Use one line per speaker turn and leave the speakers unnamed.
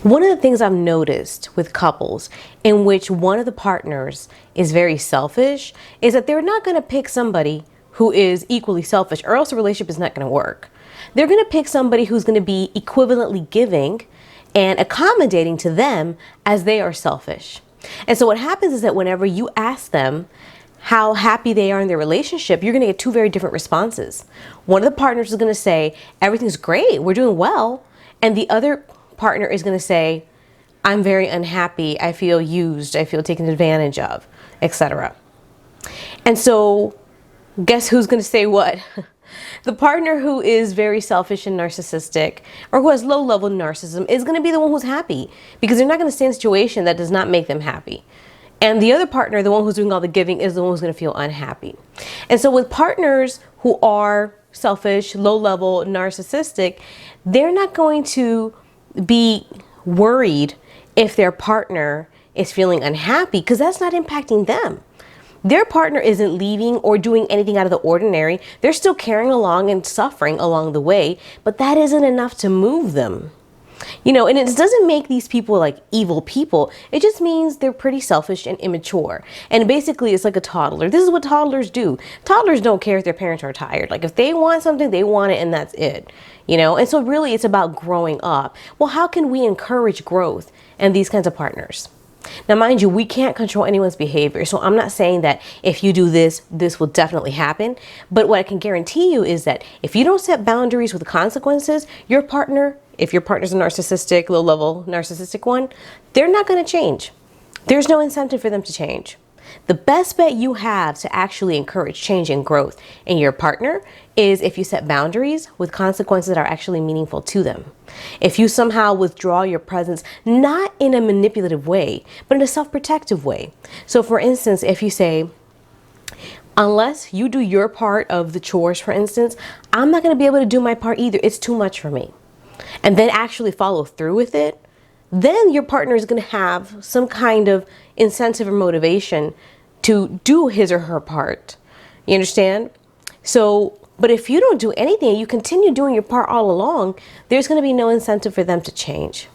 One of the things I've noticed with couples in which one of the partners is very selfish is that they're not going to pick somebody who is equally selfish, or else the relationship is not going to work. They're going to pick somebody who's going to be equivalently giving and accommodating to them as they are selfish. And so what happens is that whenever you ask them how happy they are in their relationship, you're going to get two very different responses. One of the partners is going to say, everything's great, we're doing well. And the other partner is going to say, I'm very unhappy, I feel used, I feel taken advantage of, etc. And so guess who's going to say what? The partner who is very selfish and narcissistic, or who has low-level narcissism, is going to be the one who's happy, because they're not going to stay in a situation that does not make them happy. And the other partner, the one who's doing all the giving, is the one who's going to feel unhappy. And so with partners who are selfish, low-level, narcissistic, they're not going to be worried if their partner is feeling unhappy, because that's not impacting them. Their partner isn't leaving or doing anything out of the ordinary. They're still carrying along and suffering along the way, but that isn't enough to move them. You know, and it doesn't make these people like evil people. It just means they're pretty selfish and immature. And basically it's like a toddler. This is what toddlers do. Toddlers don't care if their parents are tired. Like if they want something, they want it, and that's it. You know, and so really it's about growing up. Well, how can we encourage growth in these kinds of partners? Now, mind you, we can't control anyone's behavior. So I'm not saying that if you do this, this will definitely happen. But what I can guarantee you is that if you don't set boundaries with consequences, your partner, if your partner's a narcissistic, low-level narcissistic one, they're not going to change. There's no incentive for them to change. The best bet you have to actually encourage change and growth in your partner is if you set boundaries with consequences that are actually meaningful to them. If you somehow withdraw your presence, not in a manipulative way, but in a self-protective way. So for instance, if you say, unless you do your part of the chores, for instance, I'm not going to be able to do my part either. It's too much for me. And then actually follow through with it, then your partner is going to have some kind of incentive or motivation to do his or her part. You understand? So, but if you don't do anything and you continue doing your part all along, there's going to be no incentive for them to change.